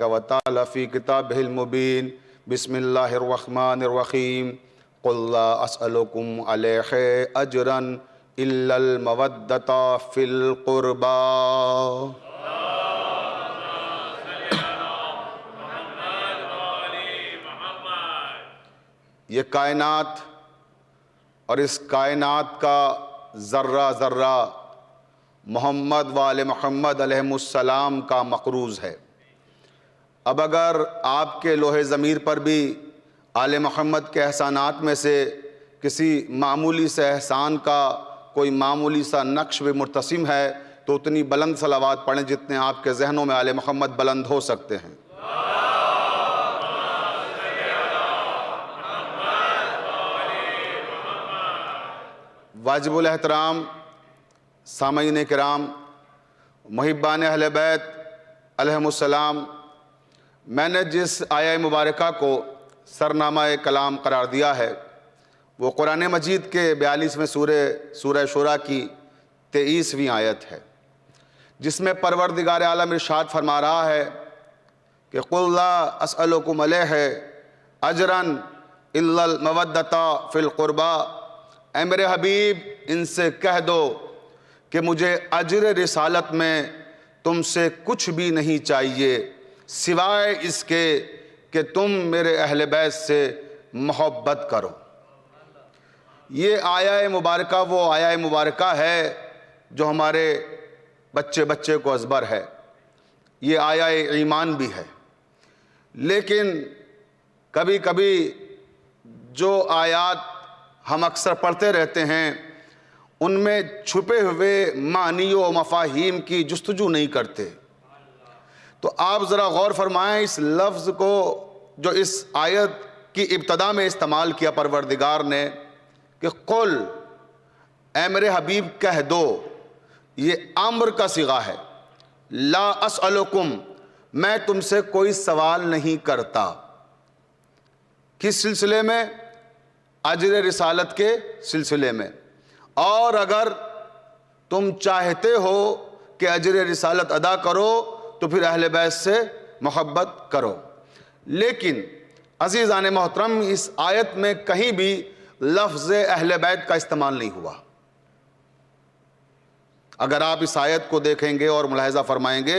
وتعالى في كتابه المبين بسم الله الرحمن الرحيم قل لا أسألكم عليه أجرا إلا المودة في القربى. یہ کائنات اور اس کائنات کا ذرہ ذرہ محمد وآل محمد علیہ السلام کا مقروض ہے. اب اگر آپ کے لوح ضمیر پر بھی آل محمد کے احسانات میں سے کسی معمولی سے احسان کا کوئی معمولی سا نقش بھی مرتسم ہے تو اتنی بلند صلوات پڑھیں جتنے آپ کے ذہنوں میں آل محمد بلند ہو سکتے ہیں. واجب الاحترام سامعین کرام، محبان اہل بیت علیہم السلام، میں نے جس آیہ مبارکہ کو سرنامہ کلام قرار دیا ہے وہ قرآن مجید کے 42ویں سورہ شورى کی 23ویں آیت ہے، جس میں پروردگار عالم ارشاد فرما رہا ہے کہ قُلْ لَا أَسْأَلُكُمْ عَلَيْهِ أَجْرًا إِلَّا الْمَوَدَّةَ فِي الْقُرْبَى. اے میرے حبیب ان سے کہہ دو کہ مجھے اجر رسالت میں تم سے کچھ بھی نہیں چاہیے سوائے اس کے کہ تم میرے اہل بیت سے محبت کرو. یہ آیہ مبارکہ وہ آیہ مبارکہ ہے جو ہمارے بچے کو ازبر ہے، یہ آیہ ایمان بھی ہے. لیکن کبھی کبھی جو آیات ہم اکثر پڑھتے رہتے ہیں ان میں چھپے ہوئے معنی و مفاہیم کی جستجو نہیں کرتے. تو آپ ذرا غور فرمائیں اس لفظ کو جو اس آیت کی ابتدا میں استعمال کیا پروردگار نے کہ قل، اے میرے حبیب کہہ دو، یہ امر کا صیغہ ہے. لا اسألکم، میں تم سے کوئی سوال نہیں کرتا. کس سلسلے میں؟ اجر رسالت کے سلسلے میں. اور اگر تم چاہتے ہو کہ اجر رسالت ادا کرو تو پھر اہل بیت سے محبت کرو. لیکن عزیزان محترم اس آیت میں کہیں بھی لفظ اہل بیت کا استعمال نہیں ہوا. اگر آپ اس آیت کو دیکھیں گے اور ملاحظہ فرمائیں گے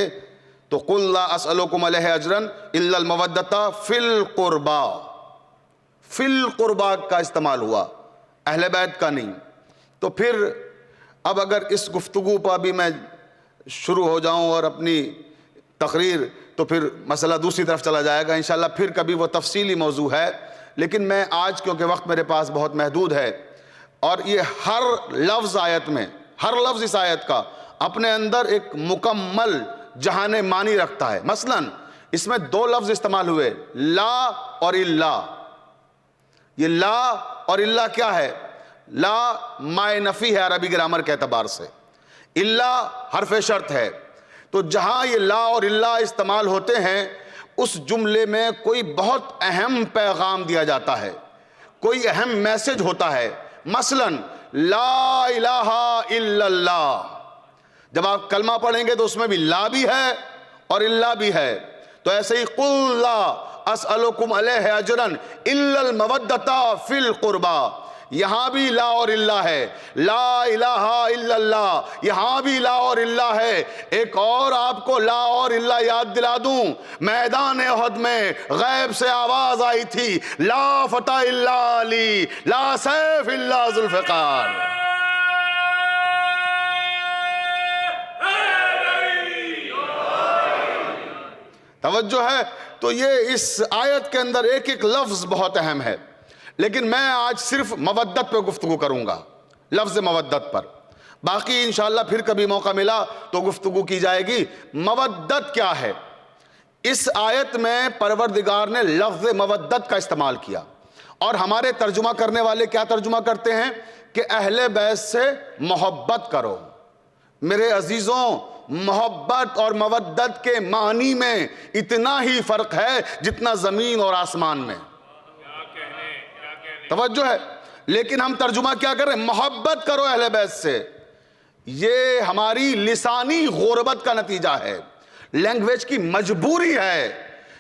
تو قُلْ لَا أَسْأَلُكُمْ عَلَيْهِ أَجْرًا إِلَّا الْمَوَدَّةَ فِي الْقُرْبَى. فی القربا کا استعمال ہوا، اہل بیت کا نہیں. تو پھر اب اگر اس گفتگو پر بھی میں شروع ہو جاؤں اور اپنی تقریر تو پھر مسئلہ دوسری طرف چلا جائے گا. انشاءاللہ پھر کبھی وہ تفصیلی موضوع ہے. لیکن میں آج کیونکہ وقت میرے پاس بہت محدود ہے اور یہ ہر لفظ آیت میں، ہر لفظ اس آیت کا اپنے اندر ایک مکمل جہان معنی رکھتا ہے. مثلا اس میں 2 لفظ استعمال ہوئے، لا اور الا. یہ لا اور الا کیا ہے؟ لا مائے نفی ہے عربی گرامر کے اعتبار سے، الا حرف شرط ہے. تو جہاں یہ لا اور الا استعمال ہوتے ہیں اس جملے میں کوئی بہت اہم پیغام دیا جاتا ہے، کوئی اہم میسج ہوتا ہے. مثلا لا الہ الا اللہ، جب آپ کلمہ پڑھیں گے تو اس میں بھی لا بھی ہے اور الا بھی ہے. تو ایسے ہی قُلْ لَا أَسْأَلُكُمْ عَلَيْهِ أَجْرًا إِلَّا الْمَوَدَّةَ فِي الْقُرْبَى. یہاں بھی لا اور الا ہے. لا الہ الا اللہ، یہاں بھی لا اور الا ہے. ایک اور آپ کو لا اور الا یاد دلا دوں، میدان احد میں غیب سے آواز آئی تھی، لا فتح الا علی، لا سیف الا ذوالفقار. توجہ ہے؟ تو یہ اس آیت کے اندر ایک ایک لفظ بہت اہم ہے. لیکن میں آج صرف مودت پہ گفتگو کروں گا، لفظ مودت پر. باقی انشاءاللہ پھر کبھی موقع ملا تو گفتگو کی جائے گی. مودت کیا ہے؟ اس آیت میں پروردگار نے لفظ مودت کا استعمال کیا اور ہمارے ترجمہ کرنے والے کیا ترجمہ کرتے ہیں کہ اہل بیت سے محبت کرو. میرے عزیزوں، محبت اور مودت کے معنی میں اتنا ہی فرق ہے جتنا زمین اور آسمان میں. توجہ ہے؟ لیکن ہم ترجمہ کیا کر رہے ہیں؟ محبت کرو اہل بیت سے. یہ ہماری لسانی غربت کا نتیجہ ہے، لینگویج کی مجبوری ہے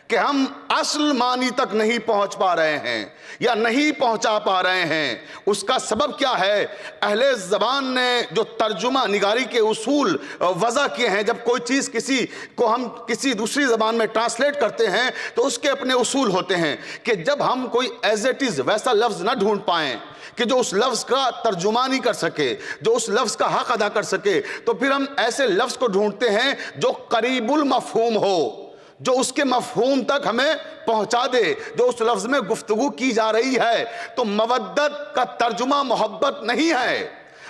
کہ ہم اصل معنی تک نہیں پہنچ پا رہے ہیں یا نہیں پہنچا پا رہے ہیں، اس کا سبب کیا ہے؟ اہل زبان نے جو ترجمہ نگاری کے اصول وضع کیے ہیں، جب کوئی چیز کسی کو ہم کسی دوسری زبان میں ٹرانسلیٹ کرتے ہیں تو اس کے اپنے اصول ہوتے ہیں کہ جب ہم کوئی ایز اٹ از ویسا لفظ نہ ڈھونڈ پائیں کہ جو اس لفظ کا ترجمانی کر سکے، جو اس لفظ کا حق ادا کر سکے، تو پھر ہم ایسے لفظ کو ڈھونڈتے ہیں جو قریب المفہوم ہو، جو اس کے مفہوم تک ہمیں پہنچا دے، جو اس لفظ میں گفتگو کی جا رہی ہے۔ تو مودت کا ترجمہ محبت نہیں ہے،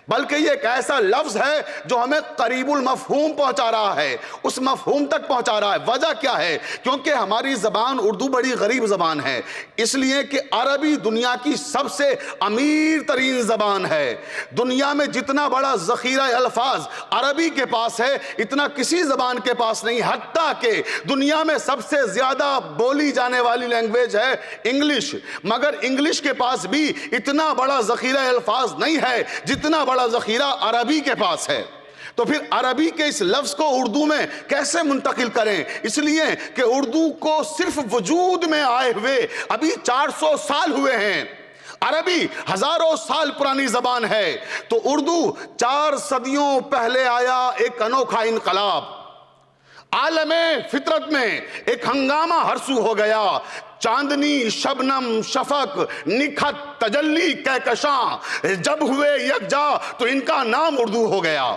بلکہ یہ ایک ایسا لفظ ہے جو ہمیں قریب المفہوم پہنچا رہا ہے، اس مفہوم تک پہنچا رہا ہے۔ وجہ کیا ہے؟ کیونکہ ہماری زبان اردو بڑی غریب زبان ہے، اس لیے کہ عربی دنیا کی سب سے امیر ترین زبان ہے۔ دنیا میں جتنا بڑا ذخیرہ الفاظ عربی کے پاس ہے، اتنا کسی زبان کے پاس نہیں، حتیٰ کہ دنیا میں سب سے زیادہ بولی جانے والی لینگویج ہے انگلش، مگر انگلش کے پاس بھی اتنا بڑا ذخیرہ الفاظ نہیں ہے جتنا بڑا ذخیرہ عربی کے پاس ہے۔ تو پھر عربی کے اس لفظ کو اردو میں کیسے منتقل کریں؟ اس لیے کہ اردو کو صرف وجود میں آئے ہوئے ابھی 400 سال ہوئے ہیں، عربی ہزاروں سال پرانی زبان ہے، تو اردو 4 صدیوں پہلے آیا ایک انوکھا انقلاب، عالم فطرت میں ایک ہنگامہ ہرسو ہو گیا، چاندنی شبنم شفق نکھت تجلی کہکشاں جب ہوئے یکجا تو ان کا نام اردو ہو گیا۔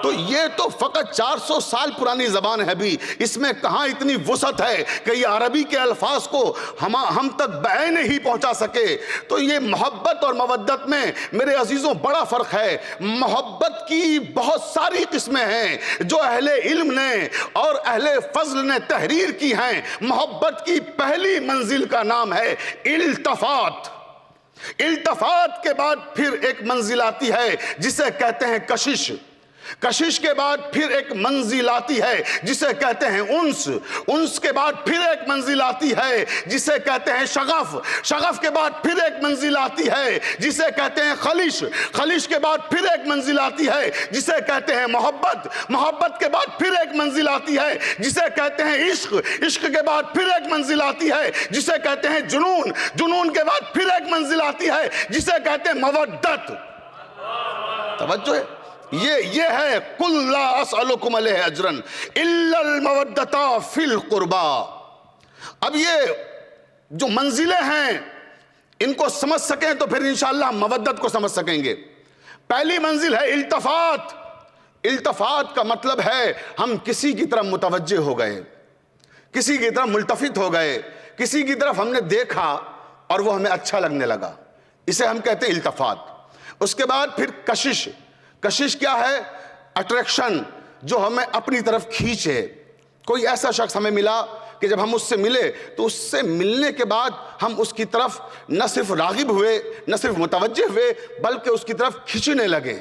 تو یہ تو فقط 400 سال پرانی زبان ہے، بھی اس میں کہاں اتنی وسعت ہے کہ یہ عربی کے الفاظ کو ہم تک بعین ہی پہنچا سکے۔ تو یہ محبت اور مودت میں میرے عزیزوں بڑا فرق ہے۔ محبت کی بہت ساری قسمیں ہیں جو اہل علم نے اور اہل فضل نے تحریر کی ہیں۔ محبت کی پہلی منزل کا نام ہے التفات۔ التفات کے بعد پھر ایک منزل آتی ہے جسے کہتے ہیں کشش، کشش کے بعد پھر ایک منزل آتی ہے جسے کہتے ہیں انس، انس کے بعد پھر ایک منزل آتی ہے جسے کہتے ہیں شغف، شغف کے بعد پھر ایک منزل آتی ہے جسے کہتے ہیں خلش، خلش کے بعد پھر ایک منزل آتی ہے جسے کہتے ہیں محبت، محبت کے بعد پھر ایک منزل آتی ہے جسے کہتے ہیں عشق، عشق کے بعد پھر ایک منزل آتی ہے جسے کہتے ہیں جنون، جنون کے بعد پھر ایک منزل آتی ہے جسے کہتے ہیں مودت۔ توجہ ہے، یہ ہے قُلْ لَا أَسْأَلُكُمْ عَلَيْهِ أَجْرًا إِلَّا الْمَوَدَّةَ فِي الْقُرْبَى۔ اب یہ جو منزلیں ہیں ان کو سمجھ سکیں تو پھر انشاءاللہ ہم مودت کو سمجھ سکیں گے۔ پہلی منزل ہے التفات۔ التفات کا مطلب ہے ہم کسی کی طرف متوجہ ہو گئے، کسی کی طرف ملتفت ہو گئے، کسی کی طرف ہم نے دیکھا اور وہ ہمیں اچھا لگنے لگا، اسے ہم کہتے ہیں التفات۔ اس کے بعد پھر کشش۔ کشش کیا ہے؟ اٹریکشن، جو ہمیں اپنی طرف کھینچے۔ کوئی ایسا شخص ہمیں ملا کہ جب ہم اس سے ملے تو اس سے ملنے کے بعد ہم اس کی طرف نہ صرف راغب ہوئے، نہ صرف متوجہ ہوئے، بلکہ اس کی طرف کھینچنے لگے،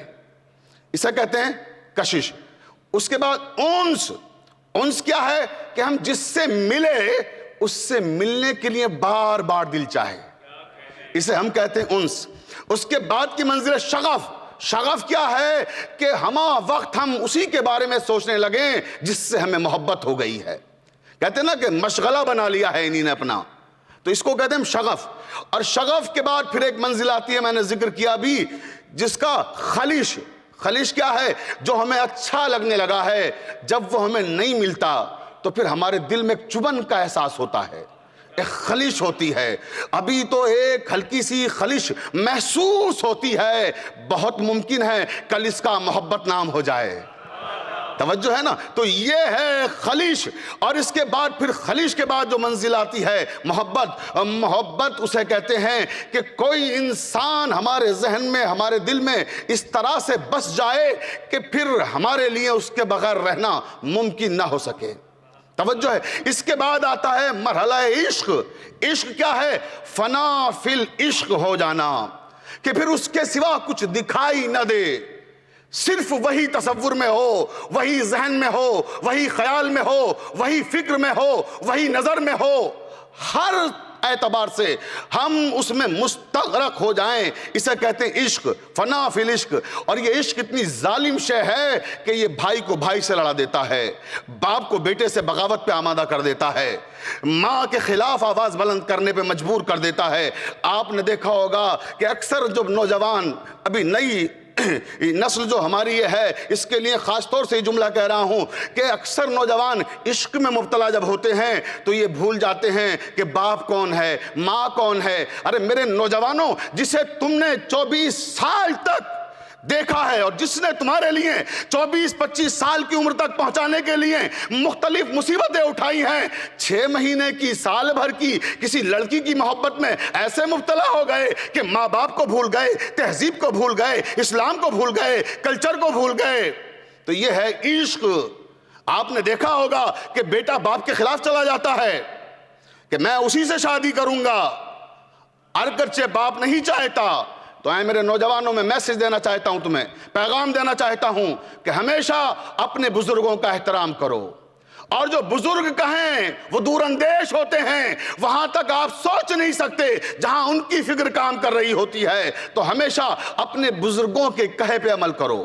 اسے کہتے ہیں کشش۔ اس کے بعد انس۔ انس کیا ہے؟ کہ ہم جس سے ملے اس سے ملنے کے لیے بار بار دل چاہے، اسے ہم کہتے ہیں انس۔ اس کے بعد کی منزل ہے شغف۔ شغف کیا ہے؟ کہ ہما وقت ہم اسی کے بارے میں سوچنے لگیں جس سے ہمیں محبت ہو گئی ہے۔ کہتے ہیں نا کہ مشغلہ بنا لیا ہے انہی نے اپنا، تو اس کو کہتے ہیں شغف۔ اور شغف کے بعد پھر ایک منزل آتی ہے، میں نے ذکر کیا بھی، جس کا خلش۔ خلش کیا ہے؟ جو ہمیں اچھا لگنے لگا ہے، جب وہ ہمیں نہیں ملتا تو پھر ہمارے دل میں ایک چبھن کا احساس ہوتا ہے، ایک خلش ہوتی ہے۔ ابھی تو ایک ہلکی سی خلش محسوس ہوتی ہے، بہت ممکن ہے کل اس کا محبت نام ہو جائے۔ توجہ ہے نا؟ تو یہ ہے خلش۔ اور اس کے بعد پھر خلش کے بعد جو منزل آتی ہے محبت۔ محبت اسے کہتے ہیں کہ کوئی انسان ہمارے ذہن میں، ہمارے دل میں اس طرح سے بس جائے کہ پھر ہمارے لیے اس کے بغیر رہنا ممکن نہ ہو سکے۔ توجہ ہے۔ اس کے بعد آتا ہے مرحلہ عشق۔ عشق کیا ہے؟ فنا فی العشق ہو جانا، کہ پھر اس کے سوا کچھ دکھائی نہ دے، صرف وہی تصور میں ہو، وہی ذہن میں ہو، وہی خیال میں ہو، وہی فکر میں ہو، وہی نظر میں ہو، ہر اعتبار سے ہم اس میں مستغرق ہو جائیں، اسے کہتے ہیں عشق، فنا فی العشق۔ اور یہ عشق اتنی ظالم شے ہے کہ یہ بھائی کو بھائی سے لڑا دیتا ہے، باپ کو بیٹے سے بغاوت پہ آمادہ کر دیتا ہے، ماں کے خلاف آواز بلند کرنے پہ مجبور کر دیتا ہے۔ آپ نے دیکھا ہوگا کہ اکثر جو نوجوان، ابھی نئی نسل جو ہماری یہ ہے، اس کے لیے خاص طور سے یہ جملہ کہہ رہا ہوں کہ اکثر نوجوان عشق میں مبتلا جب ہوتے ہیں تو یہ بھول جاتے ہیں کہ باپ کون ہے، ماں کون ہے۔ ارے میرے نوجوانوں، جسے تم نے 24 سال تک دیکھا ہے اور جس نے تمہارے لیے 24-25 سال کی عمر تک پہنچانے کے لیے مختلف مصیبتیں اٹھائی ہیں، 6 مہینے کی، سال بھر کی کسی لڑکی کی محبت میں ایسے مبتلا ہو گئے کہ ماں باپ کو بھول گئے، تہذیب کو بھول گئے، اسلام کو بھول گئے، کلچر کو بھول گئے۔ تو یہ ہے عشق۔ آپ نے دیکھا ہوگا کہ بیٹا باپ کے خلاف چلا جاتا ہے کہ میں اسی سے شادی کروں گا، اگرچہ باپ نہیں چاہتا۔ تو اے میرے نوجوانوں، میں میسج دینا چاہتا ہوں، تمہیں پیغام دینا چاہتا ہوں کہ ہمیشہ اپنے بزرگوں کا احترام کرو، اور جو بزرگ کہیں وہ دور اندیش ہوتے ہیں، وہاں تک آپ سوچ نہیں سکتے جہاں ان کی فکر کام کر رہی ہوتی ہے۔ تو ہمیشہ اپنے بزرگوں کے کہے پہ عمل کرو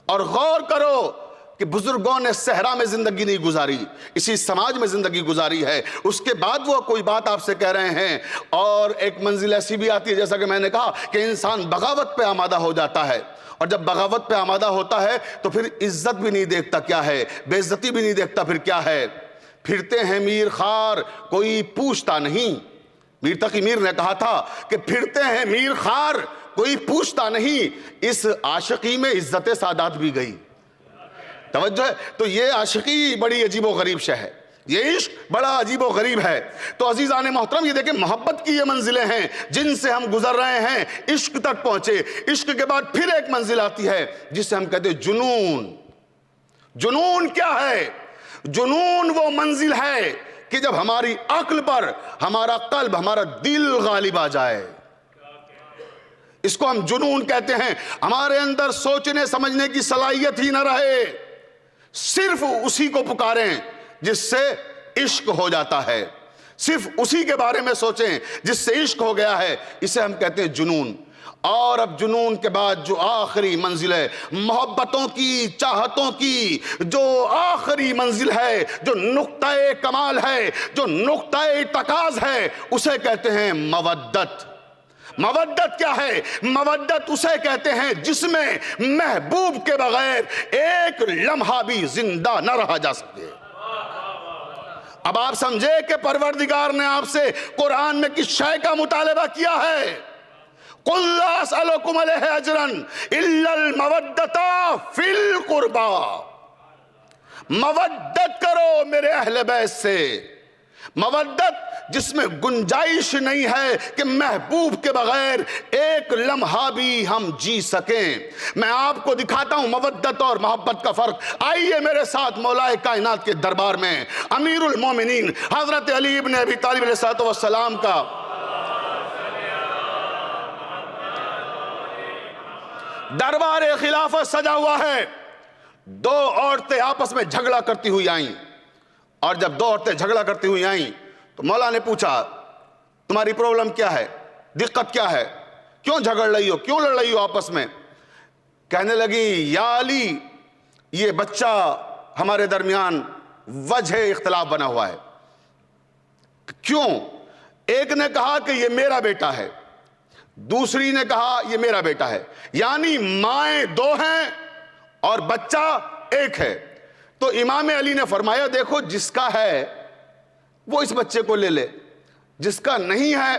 اور غور کرو کہ بزرگوں نے صحرا میں زندگی نہیں گزاری، اسی سماج میں زندگی گزاری ہے۔ اس کے بعد وہ کوئی بات آپ سے کہہ رہے ہیں، اور ایک منزل ایسی بھی آتی ہے جیسا کہ میں نے کہا کہ انسان بغاوت پہ آمادہ ہو جاتا ہے، اور جب بغاوت پہ آمادہ ہوتا ہے تو پھر عزت بھی نہیں دیکھتا کیا ہے، بے عزتی بھی نہیں دیکھتا پھر کیا ہے۔ پھرتے ہیں میر خار کوئی پوچھتا نہیں، میر تقی میر نے کہا تھا کہ پھرتے ہیں میر خار کوئی پوچھتا نہیں۔ اس عاشقی میں عزت سادات بھی گئی، توجہ ہے۔ تو یہ عاشقی بڑی عجیب و غریب شے ہے، یہ عشق بڑا عجیب و غریب ہے۔ تو عزیزان محترم، یہ دیکھیں محبت کی یہ منزلیں ہیں جن سے ہم گزر رہے ہیں، عشق تک پہنچے۔ عشق کے بعد پھر ایک منزل آتی ہے جس سے ہم کہتے ہیں جنون۔ جنون کیا ہے؟ جنون وہ منزل ہے کہ جب ہماری عقل پر ہمارا قلب، ہمارا دل غالب آ جائے، اس کو ہم جنون کہتے ہیں۔ ہمارے اندر سوچنے سمجھنے کی صلاحیت ہی نہ رہے، صرف اسی کو پکاریں جس سے عشق ہو جاتا ہے، صرف اسی کے بارے میں سوچیں جس سے عشق ہو گیا ہے، اسے ہم کہتے ہیں جنون۔ اور اب جنون کے بعد جو آخری منزل ہے، محبتوں کی، چاہتوں کی جو آخری منزل ہے، جو نقطہ کمال ہے، جو نقطہ ارتکاز ہے، اسے کہتے ہیں مودت۔ مودت کیا ہے؟ مودت اسے کہتے ہیں جس میں محبوب کے بغیر ایک لمحہ بھی زندہ نہ رہا جا سکے۔ اب آپ سمجھے کہ پروردگار نے آپ سے قرآن میں کس شے کا مطالبہ کیا ہے؟ قُلْ لَا أَسْأَلُكُمْ عَلَيْهِ أَجْرًا إِلَّا الْمَوَدَّةَ فِي الْقُرْبَى۔ مودت کرو میرے اہل بیت سے، مودت جس میں گنجائش نہیں ہے کہ محبوب کے بغیر ایک لمحہ بھی ہم جی سکیں۔ میں آپ کو دکھاتا ہوں مودت اور محبت کا فرق۔ آئیے میرے ساتھ مولا کائنات کے دربار میں امیر المومنین حضرت علی ابن ابی طالب علیہ السلام کا دربار خلافت سجا ہوا ہے۔ 2 عورتیں آپس میں جھگڑا کرتی ہوئی آئیں، اور جب 2 عورتیں جھگڑا کرتی ہوئی آئیں تو مولا نے پوچھا تمہاری پرابلم کیا ہے، دقت کیا ہے، کیوں جھگڑ رہی ہو، کیوں لڑ رہی ہو آپس میں؟ کہنے لگی یا علی، یہ بچہ ہمارے درمیان وجہ اختلاف بنا ہوا ہے۔ کیوں؟ ایک نے کہا کہ یہ میرا بیٹا ہے، دوسری نے کہا یہ میرا بیٹا ہے، یعنی مائیں 2 ہیں اور بچہ ایک ہے۔ تو امام علی نے فرمایا دیکھو جس کا ہے وہ اس بچے کو لے لے، جس کا نہیں ہے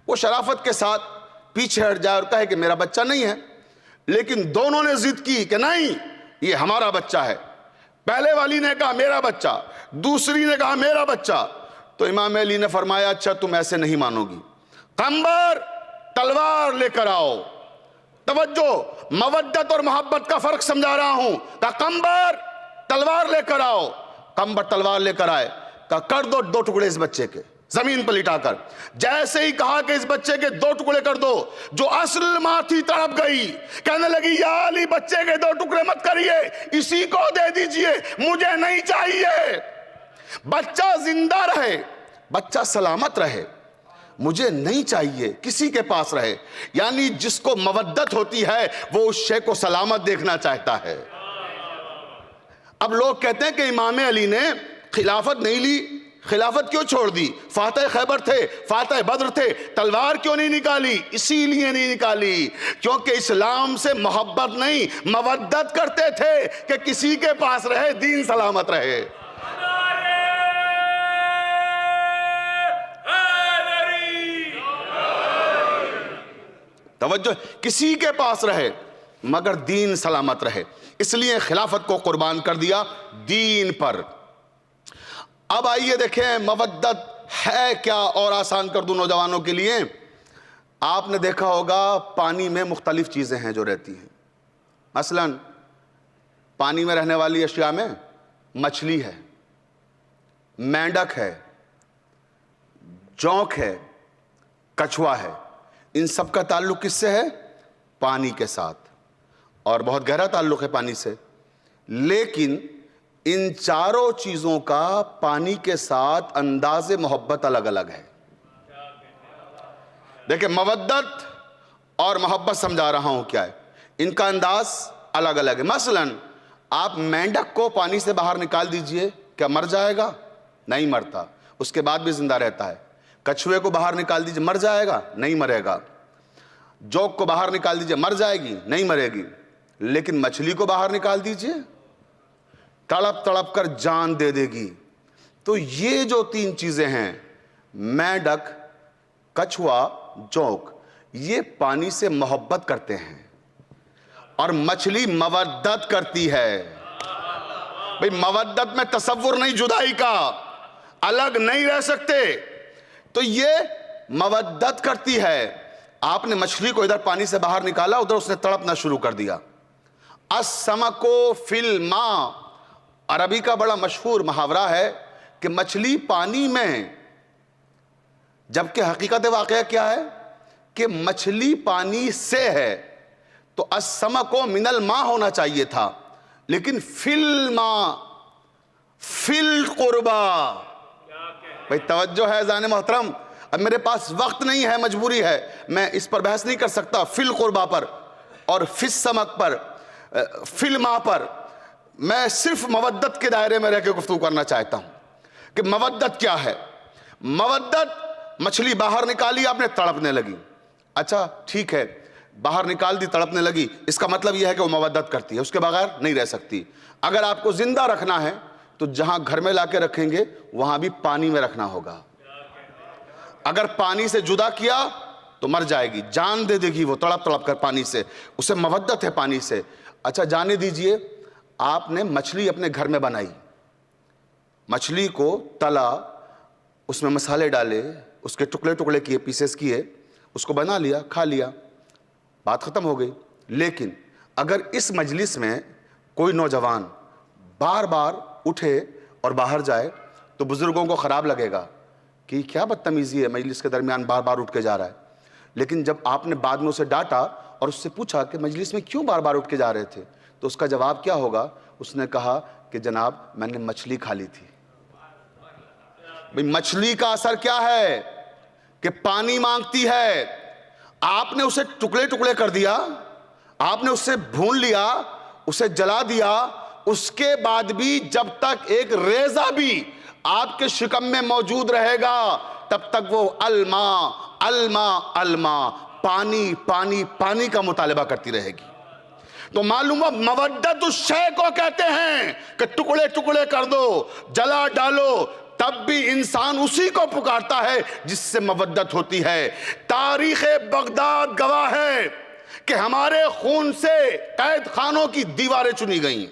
وہ شرافت کے ساتھ پیچھے ہٹ جائے اور کہے کہ میرا بچہ نہیں ہے۔ لیکن دونوں نے ضد کی کہ نہیں یہ ہمارا بچہ ہے۔ پہلے والی نے کہا میرا بچہ، دوسری نے کہا میرا بچہ۔ تو امام علی نے فرمایا اچھا تم ایسے نہیں مانو گی، قمبر تلوار لے کر آؤ۔ توجہ، مودت اور محبت کا فرق سمجھا رہا ہوں۔ کہا قمبر تلوار لے کر آؤ۔ قمبر تلوار لے کر آئے، کہا کر دو 2 ٹکڑے اس بچے کے، زمین پر لٹا کر۔ جیسے ہی کہا کہ اس بچے کے 2 ٹکڑے کر دو، جو اصل ماں تھی تڑپ گئی، کہنے لگی یا علی بچے کے 2 ٹکڑے مت کریے، اسی کو دے دیجئے، مجھے نہیں چاہیے۔ بچہ زندہ رہے، بچہ سلامت رہے، مجھے نہیں چاہیے کسی کے پاس رہے. یعنی جس کو مودت ہوتی ہے وہ اس شے کو سلامت دیکھنا چاہتا ہے. اب لوگ کہتے ہیں کہ امام علی نے خلافت نہیں لی. خلافت کیوں چھوڑ دی؟ فاتح خیبر تھے، فاتح بدر تھے، تلوار کیوں نہیں نکالی؟ اسی لیے نہیں نکالی کیونکہ اسلام سے محبت نہیں، مودت کرتے تھے کہ کسی کے پاس رہے، دین سلامت رہے. توجہ، کسی کے پاس رہے مگر دین سلامت رہے. اس لیے خلافت کو قربان کر دیا دین پر. اب آئیے دیکھیں مودت ہے کیا، اور آسان کر دوں نوجوانوں کے لیے. آپ نے دیکھا ہوگا پانی میں مختلف چیزیں ہیں جو رہتی ہیں. مثلا پانی میں رہنے والی اشیاء میں مچھلی ہے، مینڈک ہے، جونک ہے، کچھوا ہے. ان سب کا تعلق کس سے ہے؟ پانی کے ساتھ، اور بہت گہرا تعلق ہے پانی سے. لیکن ان چاروں چیزوں کا پانی کے ساتھ انداز محبت الگ الگ ہے. دیکھیں مودت اور محبت سمجھا رہا ہوں کیا ہے، ان کا انداز الگ الگ ہے. مثلا آپ مینڈک کو پانی سے باہر نکال دیجئے، کیا مر جائے گا؟ نہیں مرتا، اس کے بعد بھی زندہ رہتا ہے. کچھوے کو باہر نکال دیجئے، مر جائے گا؟ نہیں مرے گا. جوک کو باہر نکال دیجئے، مر جائے گی؟ نہیں مرے گی. لیکن مچھلی کو باہر نکال دیجئے، تڑپ تڑپ کر جان دے دے گی. تو یہ جو تین چیزیں ہیں، مینڈک، کچھوا، جوک، یہ پانی سے محبت کرتے ہیں، اور مچھلی مودت کرتی ہے. بھئی مودت میں تصور نہیں جدائی کا، الگ نہیں رہ سکتے. تو یہ مودت کرتی ہے. آپ نے مچھلی کو ادھر پانی سے باہر نکالا، ادھر اس نے تڑپنا شروع کر دیا. السمک فی الماء، عربی کا بڑا مشہور محاورہ ہے کہ مچھلی پانی میں، جبکہ حقیقت واقعہ کیا ہے کہ مچھلی پانی سے ہے. تو السمک من الماء ہونا چاہیے تھا، لیکن فی الماء، فی القربہ. بھئی توجہ ہے اذان محترم. اب میرے پاس وقت نہیں ہے، مجبوری ہے، میں اس پر بحث نہیں کر سکتا. فی القربہ پر اور فی السمک پر، فی الماء پر میں صرف مودت کے دائرے میں رہ کے گفتگو کرنا چاہتا ہوں کہ مودت کیا ہے. مودت، مچھلی باہر نکالی آپ نے، تڑپنے لگی. اچھا ٹھیک ہے، باہر نکال دی، تڑپنے لگی، اس کا مطلب یہ ہے کہ وہ مودت کرتی ہے، اس کے بغیر نہیں رہ سکتی. اگر آپ کو زندہ رکھنا ہے تو جہاں گھر میں لا کے رکھیں گے وہاں بھی پانی میں رکھنا ہوگا. اگر پانی سے جدا کیا تو مر جائے گی، جان دے دے گی وہ تڑپ تڑپ کر پانی سے. اسے مودت ہے پانی سے. اچھا جانے دیجئے، آپ نے مچھلی اپنے گھر میں بنائی، مچھلی کو تلا، اس میں مسالے ڈالے، اس کے ٹکڑے ٹکڑے کیے، پیسز کیے، اس کو بنا لیا، کھا لیا، بات ختم ہو گئی. لیکن اگر اس مجلس میں کوئی نوجوان بار بار اٹھے اور باہر جائے تو بزرگوں کو خراب لگے گا کہ کیا بدتمیزی ہے، مجلس کے درمیان بار بار اٹھ کے جا رہا ہے. لیکن جب آپ نے بعد میں اسے ڈانٹا اور اس سے پوچھا کہ مجلس میں کیوں بار بار اٹھ کے جا رہے تھے، تو اس کا جواب کیا ہوگا؟ اس نے کہا کہ جناب میں نے مچھلی کھا لی تھی. بھئی مچھلی کا اثر کیا ہے کہ پانی مانگتی ہے. آپ نے اسے ٹکڑے ٹکڑے کر دیا، آپ نے اسے بھون لیا، اسے جلا دیا، اس کے بعد بھی جب تک ایک ریزہ بھی آپ کے شکم میں موجود رہے گا تب تک وہ الماء الماء الماء، پانی پانی پانی کا مطالبہ کرتی رہے گی. تو معلوم ہے مودت اس شے کو کہتے ہیں کہ ٹکڑے ٹکڑے کر دو، جلا ڈالو، تب بھی انسان اسی کو پکارتا ہے جس سے مودت ہوتی ہے. تاریخ بغداد گواہ ہے کہ ہمارے خون سے قید خانوں کی دیواریں چنی گئیں.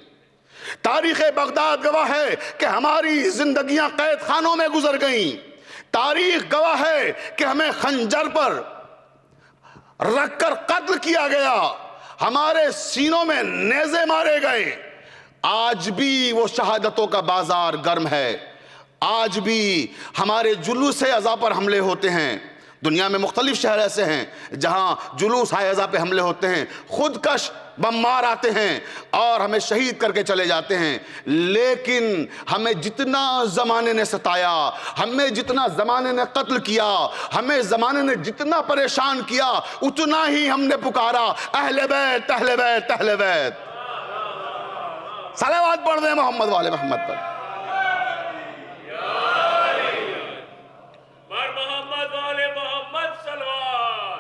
تاریخ بغداد گواہ ہے کہ ہماری زندگیاں قید خانوں میں گزر گئیں. تاریخ گواہ ہے کہ ہمیں خنجر پر رکھ کر قتل کیا گیا، ہمارے سینوں میں نیزے مارے گئے. آج بھی وہ شہادتوں کا بازار گرم ہے. آج بھی ہمارے جلوس اعضاء پر حملے ہوتے ہیں. دنیا میں مختلف شہر ایسے ہیں جہاں جلوس اعضاء پہ حملے ہوتے ہیں. خودکش بمبار آتے ہیں اور ہمیں شہید کر کے چلے جاتے ہیں، لیکن ہمیں جتنا زمانے نے ستایا، ہمیں جتنا زمانے نے قتل کیا، ہمیں زمانے نے جتنا پریشان کیا، اتنا ہی ہم نے پکارا اہل بیت اہل بیت اہل بیت۔ صلوات پڑھ دیں محمد والے محمد پر۔ محمد والے محمد صلوات۔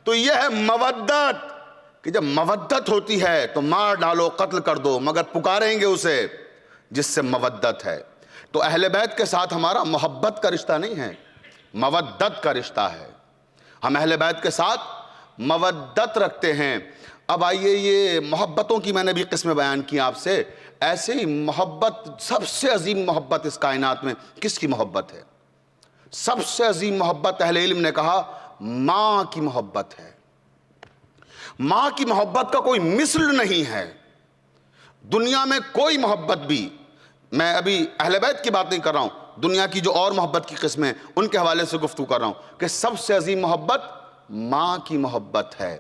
تو یہ ہے مودت، کہ جب مودت ہوتی ہے تو مار ڈالو، قتل کر دو، مگر پکاریں گے اسے جس سے مودت ہے۔ تو اہل بیت کے ساتھ ہمارا محبت کا رشتہ نہیں ہے، مودت کا رشتہ ہے۔ ہم اہل بیت کے ساتھ مودت رکھتے ہیں۔ اب آئیے، یہ محبتوں کی میں نے بھی قسمیں بیان کی آپ سے، ایسے ہی محبت، سب سے عظیم محبت اس کائنات میں کس کی محبت ہے؟ سب سے عظیم محبت اہل علم نے کہا ماں کی محبت ہے۔ ماں کی محبت کا کوئی مثل نہیں ہے دنیا میں، کوئی محبت بھی۔ میں ابھی اہل بیت کی بات نہیں کر رہا ہوں، دنیا کی جو اور محبت کی قسمیں ان کے حوالے سے گفتگو کر رہا ہوں کہ سب سے عظیم محبت ماں کی محبت ہے۔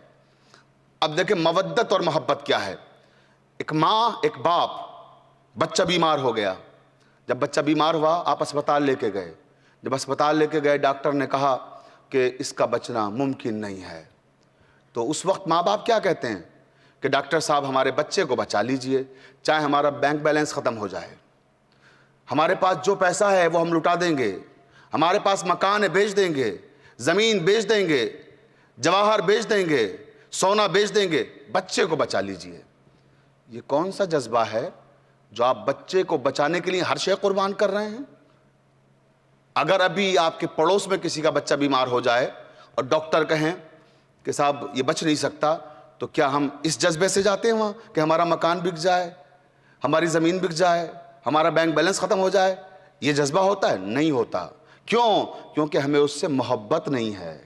اب دیکھیں مودت اور محبت کیا ہے۔ ایک ماں، ایک باپ، بچہ بیمار ہو گیا، جب بچہ بیمار ہوا آپ اسپتال لے کے گئے، جب اسپتال لے کے گئے ڈاکٹر نے کہا کہ اس کا بچنا ممکن نہیں ہے، تو اس وقت ماں باپ کیا کہتے ہیں کہ ڈاکٹر صاحب ہمارے بچے کو بچا لیجئے، چاہے ہمارا بینک بیلنس ختم ہو جائے، ہمارے پاس جو پیسہ ہے وہ ہم لٹا دیں گے، ہمارے پاس مکان ہے بیچ دیں گے، زمین بیچ دیں گے، جواہر بیچ دیں گے، سونا بیچ دیں گے، بچے کو بچا لیجئے۔ یہ کون سا جذبہ ہے جو آپ بچے کو بچانے کے لیے ہر شے قربان کر رہے ہیں؟ اگر ابھی آپ کے پڑوس میں کسی کا بچہ بیمار ہو جائے اور ڈاکٹر کہیں کہ صاحب یہ بچ نہیں سکتا، تو کیا ہم اس جذبے سے جاتے ہیں وہاں کہ ہمارا مکان بک جائے، ہماری زمین بک جائے، ہمارا بینک بیلنس ختم ہو جائے؟ یہ جذبہ ہوتا ہے؟ نہیں ہوتا۔ کیوں؟ کیونکہ ہمیں اس سے محبت نہیں ہے۔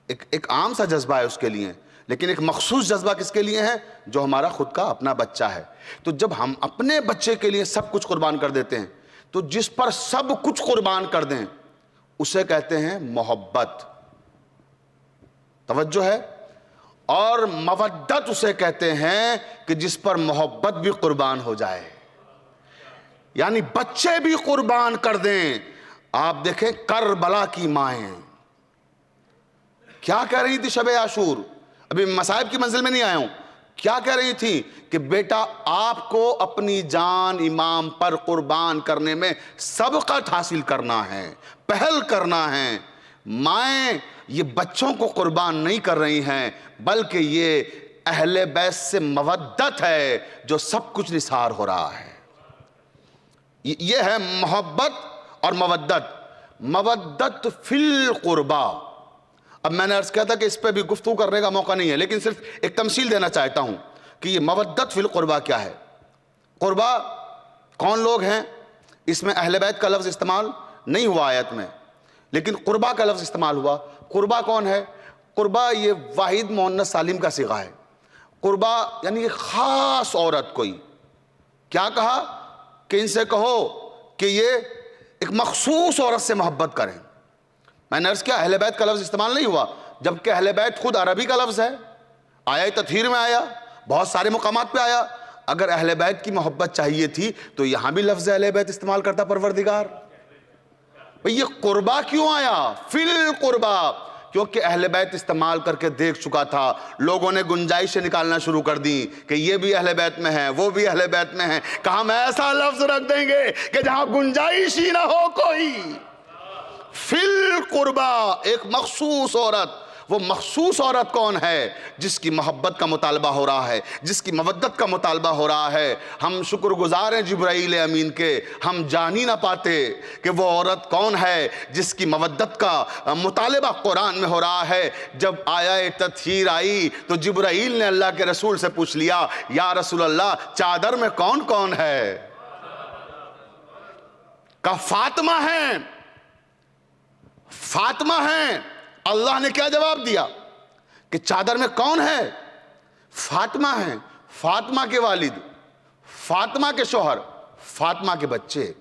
ایک عام سا جذبہ ہے اس کے لیے، لیکن ایک مخصوص جذبہ کس کے لیے ہے؟ جو ہمارا خود کا اپنا بچہ ہے۔ تو جب ہم اپنے بچے کے لیے سب کچھ قربان کر دیتے ہیں، تو جس پر سب کچھ قربان کر دیں اسے کہتے ہیں محبت۔ توجہ ہے؟ اور مودت اسے کہتے ہیں کہ جس پر محبت بھی قربان ہو جائے، یعنی بچے بھی قربان کر دیں۔ آپ دیکھیں کربلا کی مائیں کیا کہہ رہی تھی شب عاشور، ابھی مصائب کی منزل میں نہیں آیا ہوں، کیا کہہ رہی تھی کہ بیٹا آپ کو اپنی جان امام پر قربان کرنے میں سبقت حاصل کرنا ہے، پہل کرنا ہے۔ مائیں یہ بچوں کو قربان نہیں کر رہی ہیں، بلکہ یہ اہل بیت سے مودت ہے جو سب کچھ نثار ہو رہا ہے۔ یہ ہے محبت اور مودت۔ مودت فی القربہ۔ اب میں نے عرض کیا تھا کہ اس پہ بھی گفتگو کرنے کا موقع نہیں ہے، لیکن صرف ایک تمثیل دینا چاہتا ہوں کہ یہ مودت فی القربہ کیا ہے۔ قربہ کون لوگ ہیں؟ اس میں اہل بیت کا لفظ استعمال نہیں ہوا آیت میں، لیکن قربہ کا لفظ استعمال ہوا۔ قربہ کون ہے؟ قربہ یہ واحد مؤنث سالم کا صیغہ ہے۔ قربہ یعنی ایک خاص عورت کوئی۔ کیا کہا کہ ان سے کہو کہ یہ ایک مخصوص عورت سے محبت کریں۔ میں نے عرض کیا اہل بیت کا لفظ استعمال نہیں ہوا، جبکہ اہل بیت خود عربی کا لفظ ہے، آیا تطہیر میں آیا، بہت سارے مقامات پہ آیا۔ اگر اہل بیت کی محبت چاہیے تھی تو یہاں بھی لفظ اہل بیت استعمال کرتا پروردگار۔ بھئی یہ قربہ کیوں آیا؟ فی القربہ، کیونکہ اہل بیت استعمال کر کے دیکھ چکا تھا، لوگوں نے گنجائشیں نکالنا شروع کر دی کہ یہ بھی اہل بیت میں ہے، وہ بھی اہل بیت میں ہے۔ کہا ہم ایسا لفظ رکھ دیں گے کہ جہاں گنجائش ہی نہ ہو کوئی۔ فی القربہ، ایک مخصوص عورت۔ وہ مخصوص عورت کون ہے؟ جس کی محبت کا مطالبہ ہو رہا ہے، جس کی مودت کا مطالبہ ہو رہا ہے۔ ہم شکر گزار ہیں جبرائیل امین کے، ہم جان ہی نہ پاتے کہ وہ عورت کون ہے جس کی مودت کا مطالبہ قرآن میں ہو رہا ہے۔ جب آیہ تطہیر آئی تو جبرائیل نے اللہ کے رسول سے پوچھ لیا، یا رسول اللہ چادر میں کون کون ہے؟ کہا فاطمہ ہیں، فاطمہ ہیں۔ اللہ نے کیا جواب دیا کہ چادر میں کون ہے؟ فاطمہ ہیں، فاطمہ کے والد، فاطمہ کے شوہر، فاطمہ کے بچے۔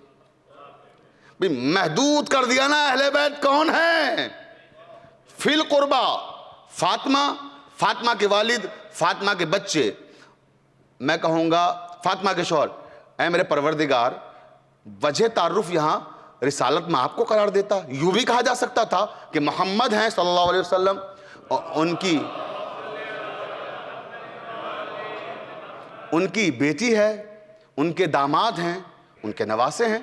محدود کر دیا نا اہل بیت کون ہیں. فی القربا فاطمہ کے والد، فاطمہ کے بچے، میں کہوں گا فاطمہ کے شوہر. اے میرے پروردگار، وجہ تعارف یہاں رسالت میں آپ کو قرار دیتا. یوں بھی کہا جا سکتا تھا کہ محمد ہیں صلی اللہ علیہ وسلم، اور ان کی بیٹی ہے، ان کے داماد ہیں، ان کے نواسے ہیں.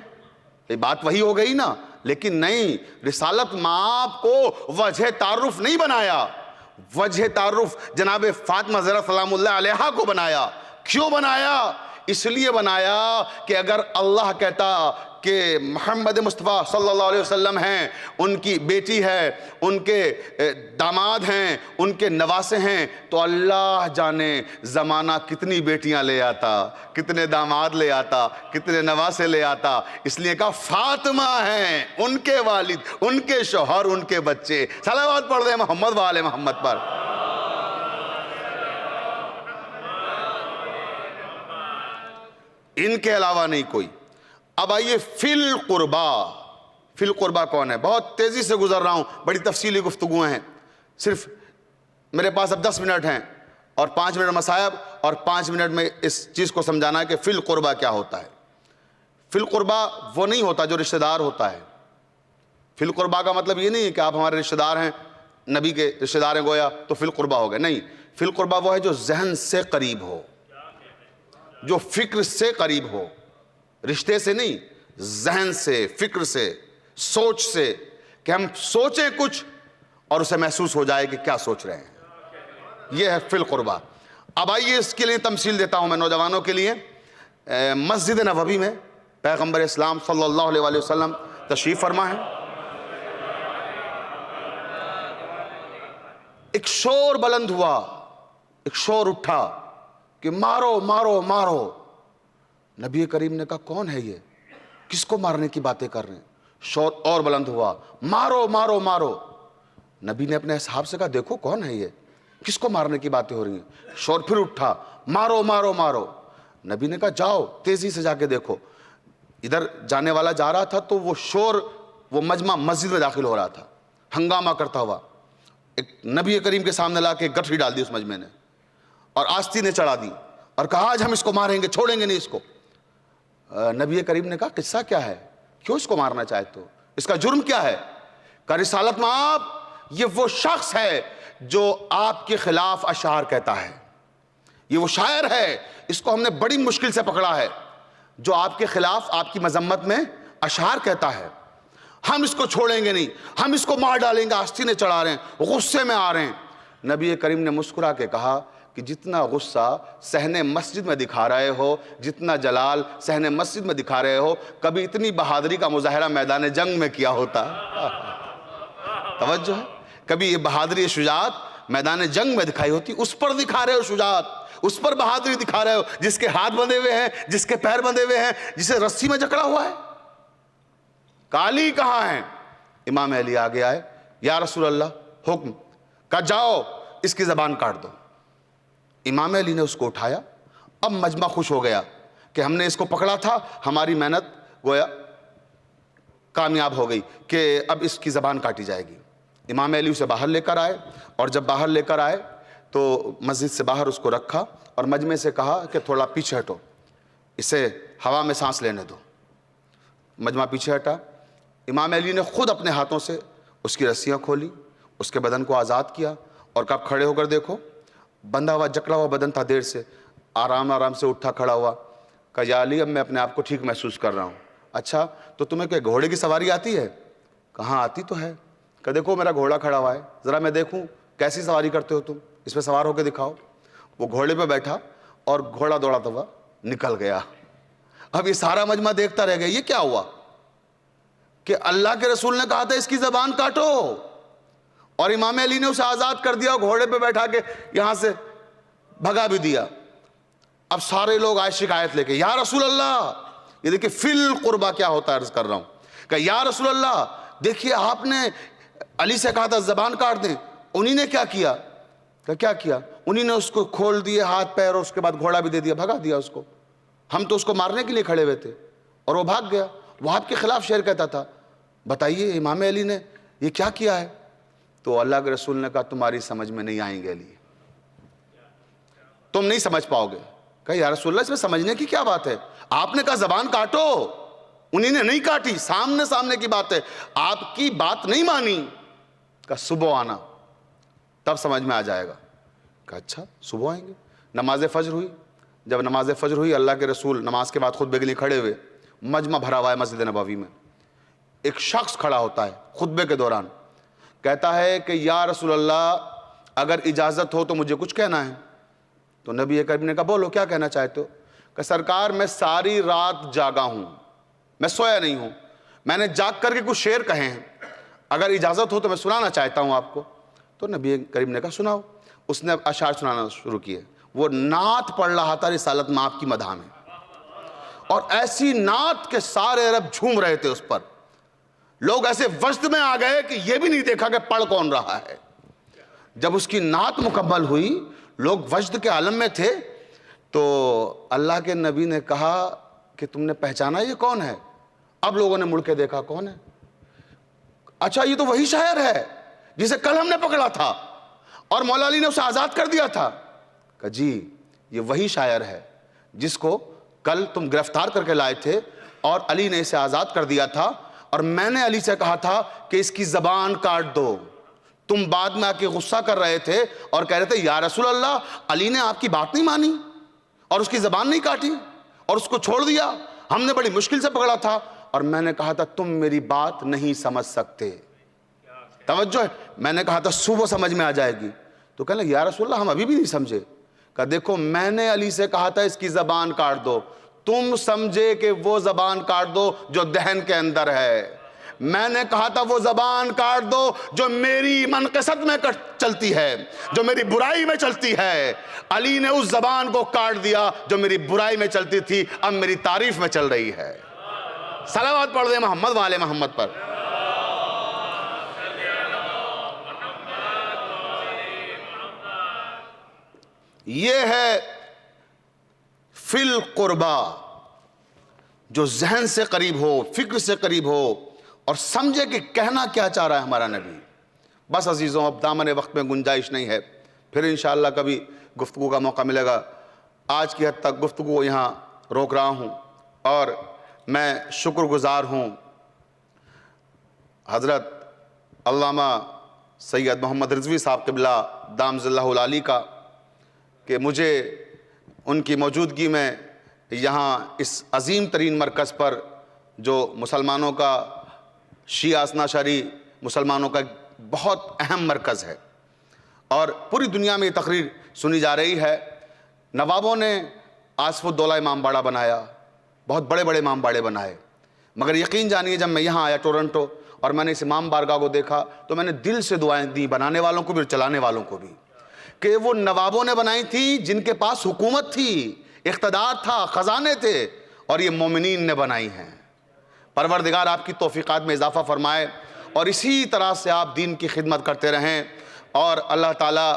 یہ بات وہی ہو گئی نا. لیکن نہیں، رسالت میں آپ کو وجہ تعارف نہیں بنایا. وجہ تعارف جناب فاطمہ زہرا سلام اللہ علیہا کو بنایا. کیوں بنایا؟ اس لیے بنایا کہ اگر اللہ کہتا کہ محمد مصطفیٰ صلی اللہ علیہ وسلم ہیں، ان کی بیٹی ہے، ان کے داماد ہیں، ان کے نواسے ہیں، تو اللہ جانے زمانہ کتنی بیٹیاں لے آتا، کتنے داماد لے آتا، کتنے نواسے لے آتا. اس لیے کہا فاطمہ ہیں، ان کے والد، ان کے شوہر، ان کے بچے. صلوات پڑھ دیں محمد و آل محمد پر. ان کے علاوہ نہیں کوئی. اب آئیے فی القربا کون ہے؟ بہت تیزی سے گزر رہا ہوں، بڑی تفصیلی گفتگویں ہیں. صرف میرے پاس اب 10 منٹ ہیں اور 5 منٹ مصائب، اور 5 منٹ میں اس چیز کو سمجھانا ہے کہ فی القربا کیا ہوتا ہے. فی القربا وہ نہیں ہوتا جو رشتہ دار ہوتا ہے. فی القربا کا مطلب یہ نہیں ہے کہ آپ ہمارے رشتہ دار ہیں، نبی کے رشتہ دار ہیں گویا تو فی القربا ہو گئے. نہیں، فی القربا وہ ہے جو ذہن سے قریب ہو، جو فکر سے قریب ہو. رشتے سے نہیں، ذہن سے، فکر سے، سوچ سے، کہ ہم سوچیں کچھ اور اسے محسوس ہو جائے کہ کیا سوچ رہے ہیں. یہ ہے فی القربا. اب آئیے اس کے لیے تمثیل دیتا ہوں میں نوجوانوں کے لیے. مسجد نبوی میں پیغمبر اسلام صلی اللہ علیہ وآلہ وسلم تشریف فرما ہے. ایک شور بلند ہوا، ایک شور اٹھا کہ مارو مارو مارو. نبی کریم نے کہا کون ہے یہ، کس کو مارنے کی باتیں کر رہے ہیں؟ شور اور بلند ہوا، مارو مارو مارو. نبی نے اپنے اصحاب سے کہا دیکھو کون ہے یہ، کس کو مارنے کی باتیں ہو رہی ہیں؟ شور پھر اٹھا، مارو مارو مارو. نبی نے کہا جاؤ تیزی سے جا کے دیکھو. ادھر جانے والا جا رہا تھا تو وہ شور، وہ مجمع مسجد میں داخل ہو رہا تھا ہنگامہ کرتا ہوا. ایک نبی کریم کے سامنے لا کے گٹھری ڈال دی اس مجمع نے، اور آستینیں چڑھا دی اور کہا آج ہم اس کو ماریں گے، چھوڑیں گے نہیں اس کو. نبی کریم نے کہا قصہ کیا ہے، کیوں اس کو مارنا چاہتے ہو، اس کا جرم کیا ہے؟ کہ رسالت میں آپ، یہ وہ شخص ہے جو آپ کے خلاف اشعار کہتا ہے، یہ وہ شاعر ہے، اس کو ہم نے بڑی مشکل سے پکڑا ہے، جو آپ کے خلاف آپ کی مذمت میں اشعار کہتا ہے. ہم اس کو چھوڑیں گے نہیں، ہم اس کو مار ڈالیں گے. آستینیں چڑھا رہے ہیں، غصے میں آ رہے ہیں. نبی کریم نے مسکرا کے کہا کہ جتنا غصہ صحن مسجد میں دکھا رہے ہو، جتنا جلال صحن مسجد میں دکھا رہے ہو، کبھی اتنی بہادری کا مظاہرہ میدان جنگ میں کیا ہوتا؟ توجہ ہے، کبھی یہ بہادری شجاعت میدان جنگ میں دکھائی ہوتی؟ اس پر دکھا رہے ہو شجاعت، اس پر بہادری دکھا رہے ہو جس کے ہاتھ بندھے ہوئے ہیں، جس کے پیر بندھے ہوئے ہیں، جسے رسی میں جکڑا ہوا ہے. علی کہاں ہیں؟ امام علی آگے آئے، یا رسول اللہ حکم. کہا جاؤ اس کی زبان کاٹ دو. امام علی نے اس کو اٹھایا. اب مجمع خوش ہو گیا کہ ہم نے اس کو پکڑا تھا، ہماری محنت گویا کامیاب ہو گئی کہ اب اس کی زبان کاٹی جائے گی. امام علی اسے باہر لے کر آئے، اور جب باہر لے کر آئے تو مسجد سے باہر اس کو رکھا اور مجمع سے کہا کہ تھوڑا پیچھے ہٹو، اسے ہوا میں سانس لینے دو. مجمع پیچھے ہٹا. امام علی نے خود اپنے ہاتھوں سے اس کی رسیاں کھولی، اس کے بدن کو آزاد کیا، اور کہا کھڑے ہو کر دیکھو. بندھا ہوا جکڑا ہوا بدن تھا، دیر سے آرام سے اٹھا کھڑا ہوا. کہا یا علی اب میں اپنے آپ کو ٹھیک محسوس کر رہا ہوں. اچھا تو تمہیں کہ گھوڑے کی سواری آتی ہے؟ کہاں آتی تو ہے. کہ دیکھو میرا گھوڑا کھڑا ہوا ہے، ذرا میں دیکھوں کیسی سواری کرتے ہو تم، اس پہ سوار ہو کے دکھاؤ. وہ گھوڑے پہ بیٹھا اور گھوڑا دوڑاتا ہوا نکل گیا. اب یہ سارا مجمع دیکھتا رہ گیا، یہ کیا ہوا کہ اللہ کے رسول نے کہا تھا اس کی زبان کاٹو، اور امام علی نے اسے آزاد کر دیا، گھوڑے پہ بیٹھا کے یہاں سے بھگا بھی دیا. اب سارے لوگ آئے شکایت لے کے، یا رسول اللہ، یہ دیکھیں فی القربا کیا ہوتا ہے، عرض کر رہا ہوں کہ یا رسول اللہ دیکھیے آپ نے علی سے کہا تھا زبان کاٹ دیں، انہی نے کیا کیا؟ کہ کیا کیا؟ انہی نے اس کو کھول دیے ہاتھ پیر، اور اس کے بعد گھوڑا بھی دے دیا، بھگا دیا اس کو. ہم تو اس کو مارنے کے لیے کھڑے ہوئے تھے اور وہ بھاگ گیا. وہ آپ کے خلاف شعر کہتا تھا، بتائیے امام علی نے یہ کیا کیا ہے؟ تو اللہ کے رسول نے کہا تمہاری سمجھ میں نہیں آئیں گے علی، تم نہیں سمجھ پاؤ گے۔ کہا یا رسول اللہ اس میں سمجھنے کی کیا بات ہے؟ آپ نے کہا زبان کاٹو، انہی نے نہیں کاٹی، سامنے کی بات ہے، آپ کی بات نہیں مانی۔ کہا صبح آنا تب سمجھ میں آ جائے گا۔ کہا اچھا صبح آئیں گے۔ نماز فجر ہوئی، جب نماز فجر ہوئی اللہ کے رسول نماز کے بعد خطبے کے لیے کھڑے ہوئے، مجمع بھرا ہوا ہے مسجد نبوی میں، ایک شخص کھڑا ہوتا ہے خطبے کے دوران، کہتا ہے کہ یا رسول اللہ اگر اجازت ہو تو مجھے کچھ کہنا ہے۔ تو نبی کریم نے کہا بولو کیا کہنا چاہتے ہو؟ کہ سرکار میں ساری رات جاگا ہوں، میں سویا نہیں ہوں، میں نے جاگ کر کے کچھ شعر کہے ہیں، اگر اجازت ہو تو میں سنانا چاہتا ہوں آپ کو۔ تو نبی کریم نے کہا سناؤ۔ اس نے اشعار سنانا شروع کیے، وہ نعت پڑھ رہا تھا رسالت مآب کی مدح میں، اور ایسی نعت کہ سارے عرب جھوم رہے تھے اس پر، لوگ ایسے وجد میں آ گئے کہ یہ بھی نہیں دیکھا کہ پڑھ کون رہا ہے۔ جب اس کی نعت مکمل ہوئی لوگ وجد کے عالم میں تھے، تو اللہ کے نبی نے کہا کہ تم نے پہچانا یہ کون ہے؟ اب لوگوں نے مڑ کے دیکھا کون ہے؟ اچھا یہ تو وہی شاعر ہے جسے کل ہم نے پکڑا تھا اور مولا علی نے اسے آزاد کر دیا تھا۔ کہا جی یہ وہی شاعر ہے جس کو کل تم گرفتار کر کے لائے تھے اور علی نے اسے آزاد کر دیا تھا، اور میں نے علی سے کہا تھا کہ اس کی زبان کاٹ دو۔ تم بعد میں آ کے غصہ کر رہے تھے اور کہہ رہے تھے یا رسول اللہ علی نے آپ کی بات نہیں مانی اور اس کی زبان نہیں کاٹی اور اس کو چھوڑ دیا، ہم نے بڑی مشکل سے پکڑا تھا، اور میں نے کہا تھا تم میری بات نہیں سمجھ سکتے۔ توجہ ہے، میں نے کہا تھا صبح سمجھ میں آ جائے گی۔ تو کہنے لگے یا رسول اللہ ہم ابھی بھی نہیں سمجھے۔ کہا دیکھو میں نے علی سے کہا تھا اس کی زبان کاٹ دو، تم سمجھے کہ وہ زبان کاٹ دو جو دہن کے اندر ہے، میں نے کہا تھا وہ زبان کاٹ دو جو میری منقصت میں چلتی ہے، جو میری برائی میں چلتی ہے۔ علی نے اس زبان کو کاٹ دیا جو میری برائی میں چلتی تھی، اب میری تعریف میں چل رہی ہے۔ صلوات پڑھ دیں محمد والے محمد پر۔ یہ ہے فی القربہ، جو ذہن سے قریب ہو، فکر سے قریب ہو اور سمجھے کہ کہنا کیا چاہ رہا ہے ہمارا نبی۔ بس عزیزوں اب دامن وقت میں گنجائش نہیں ہے، پھر انشاءاللہ کبھی گفتگو کا موقع ملے گا۔ آج کی حد تک گفتگو کو یہاں روک رہا ہوں، اور میں شکر گزار ہوں حضرت علامہ سید محمد رضوی صاحب قبلہ دام ظلہ العالی کا کہ مجھے ان کی موجودگی میں یہاں اس عظیم ترین مرکز پر، جو مسلمانوں کا شیعہ اثنا عشری مسلمانوں کا بہت اہم مرکز ہے، اور پوری دنیا میں یہ تقریر سنی جا رہی ہے۔ نوابوں نے آصف الدولہ امام باڑہ بنایا، بہت بڑے بڑے امام باڑے بنائے، مگر یقین جانیے جب میں یہاں آیا ٹورنٹو اور میں نے اس امام بارگاہ کو دیکھا تو میں نے دل سے دعائیں دی، بنانے والوں کو بھی اور چلانے والوں کو بھی، کہ وہ نوابوں نے بنائی تھی جن کے پاس حکومت تھی، اقتدار تھا، خزانے تھے، اور یہ مومنین نے بنائی ہیں۔ پروردگار آپ کی توفیقات میں اضافہ فرمائے اور اسی طرح سے آپ دین کی خدمت کرتے رہیں، اور اللہ تعالیٰ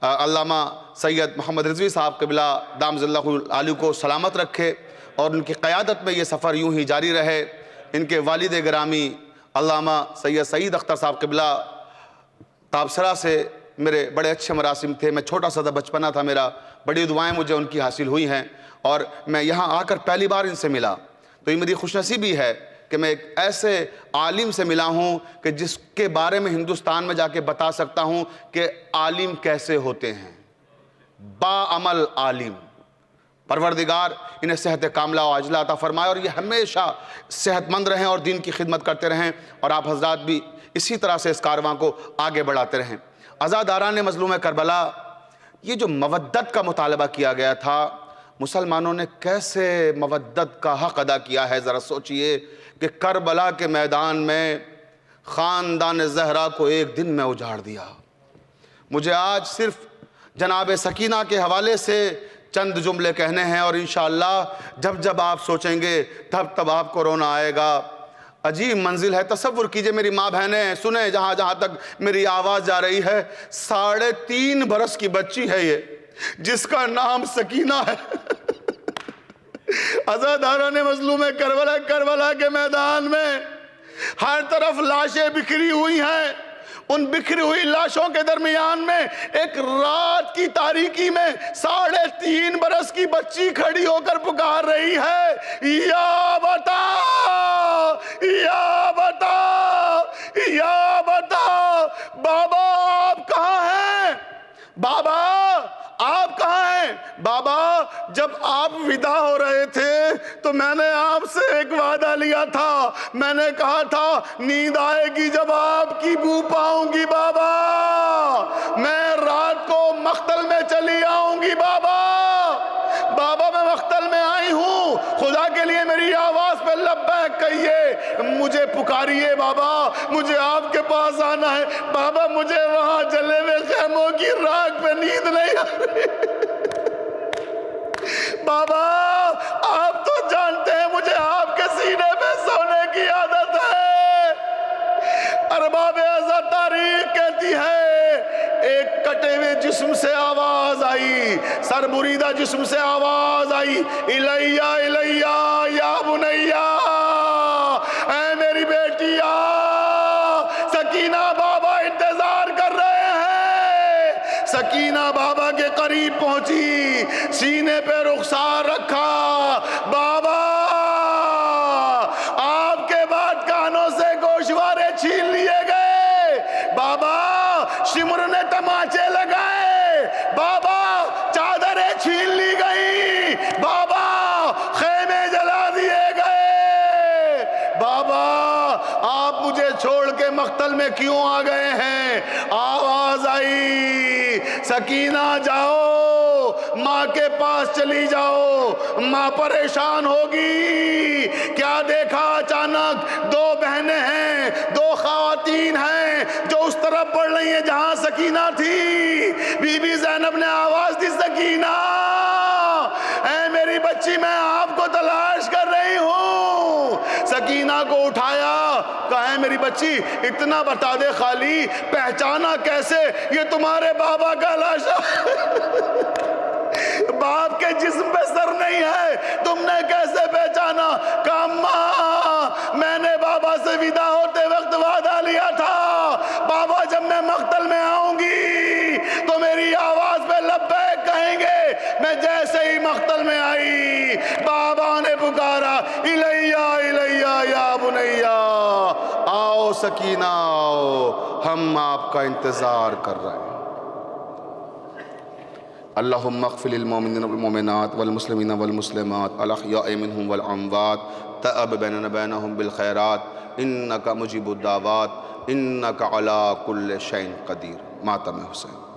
علامہ سید محمد رضوی صاحب قبلہ دام ظلہ العالی کو سلامت رکھے اور ان کی قیادت میں یہ سفر یوں ہی جاری رہے۔ ان کے والد گرامی علامہ سید سعید اختر صاحب قبلہ تابسرہ سے میرے بڑے اچھے مراسم تھے، میں چھوٹا سا بچپنا تھا میرا، بڑی دعائیں مجھے ان کی حاصل ہوئی ہیں، اور میں یہاں آ کر پہلی بار ان سے ملا تو یہ میری خوش نصیبی ہے کہ میں ایک ایسے عالم سے ملا ہوں کہ جس کے بارے میں ہندوستان میں جا کے بتا سکتا ہوں کہ عالم کیسے ہوتے ہیں، باعمل عالم۔ پروردگار انہیں صحت کاملہ و عاجلہ عطا فرمائے اور یہ ہمیشہ صحت مند رہیں اور دین کی خدمت کرتے رہیں، اور آپ حضرات بھی اسی طرح سے اس کارواں کو آگے بڑھاتے رہیں۔ عزاداران مظلوم کربلا، یہ جو مودت کا مطالبہ کیا گیا تھا، مسلمانوں نے کیسے مودت کا حق ادا کیا ہے، ذرا سوچئے کہ کربلا کے میدان میں خاندان زہرا کو ایک دن میں اجاڑ دیا۔ مجھے آج صرف جناب سکینہ کے حوالے سے چند جملے کہنے ہیں، اور انشاءاللہ جب جب آپ سوچیں گے تب تب آپ کو رونا آئے گا۔ عجیب منزل ہے، تصور کیجئے میری ماں بہنیں سنیں، جہاں جہاں تک میری آواز جا رہی ہے، 3.5 برس کی بچی ہے یہ، جس کا نام سکینہ ہے، عزاداران مظلوم کربلا کے میدان میں ہر طرف لاشیں بکھری ہوئی ہیں. ان بکھری ہوئی لاشوں کے درمیان میں ایک رات کی تاریکی میں 3.5 برس کی بچی کھڑی ہو کر پکار رہی ہے، یا بتا، یا بتا، یا بتا، بابا آپ کہاں ہیں؟ بابا آپ کہاں ہیں؟ بابا جب آپ ودا ہو رہے تھے تو میں نے آپ سے ایک وعدہ لیا تھا. میں نے کہا تھا نیند آئے گی جب آپ کی بو پاؤں گی بابا، میں رات کو مقتل میں چلی آؤں گی بابا. بابا میں مقتل میں آئی ہوں، خدا کے لیے میری آواز پہ لبیک کہیے، مجھے پکاریے بابا، مجھے آپ کے پاس آنا ہے بابا. مجھے وہاں جلے ہوئے خیموں کی راکھ پہ نیند نہیں آ رہی بابا. آپ تو جانتے ہیں مجھے آپ کے سینے پہ سونے کی عادت ہے. ارباب عزت تاریخ کہتی ہے ایک کٹے ہوئے جسم سے آواز آئی، سر بریدہ جسم سے آواز آئی، الیہ الیہ یا بنیہ، اے میری بیٹی آ. سکینہ بابا انتظار کر رہے ہیں. سکینہ بابا کے قریب پہنچی، سینے پہ رخسار رکھا. بابا آپ کے بعد کانوں سے گوشوارے چھین لیے گئے. بابا شمر نے تماچے لگائے. بابا چادریں چھین لی گئی. بابا خیمے جلا دیے گئے. بابا آپ مجھے چھوڑ کے مقتل میں کیوں آ گئے ہیں؟ آواز آئی، سکینہ جاؤ، ماں کے پاس چلی جاؤ، ماں پریشان ہوگی. کیا دیکھا اچانک؟ 2 بہنیں ہیں، 2 خواتین ہیں جو اس طرف بڑھ رہی ہیں جہاں سکینہ تھی. بی بی زینب نے آواز دی، سکینہ اے میری بچی میں آپ کو تلاش کر رہی ہوں. سکینہ کو اٹھایا، کہا ہے میری بچی اتنا بتا دے خالی، پہچانا کیسے یہ تمہارے بابا کا لاشا؟ باپ کے جسم پہ سر نہیں ہے، تم نے کیسے پہچانا؟ کہا ماں میں نے بابا سے ودا ہوتے وقت وعدہ لیا تھا، بابا جب میں مقتل میں آؤں گی تو میری آواز پہ لبیک کہیں گے. میں جیسے ہی مقتل میں آئی بابا نے پکارا، الیہ الیہ یا بنیہ، آؤ سکینہ آؤ، ہم آپ کا انتظار کر رہے ہیں. اللہم اغفر للمؤمنین والمؤمنات والمسلمین والمسلمات الاحیاء منہم والاموات تأب بیننا بینہم بالخیرات انکا مجیب الدعوات انکا علی کل شیء قدیر. ماتم حسین.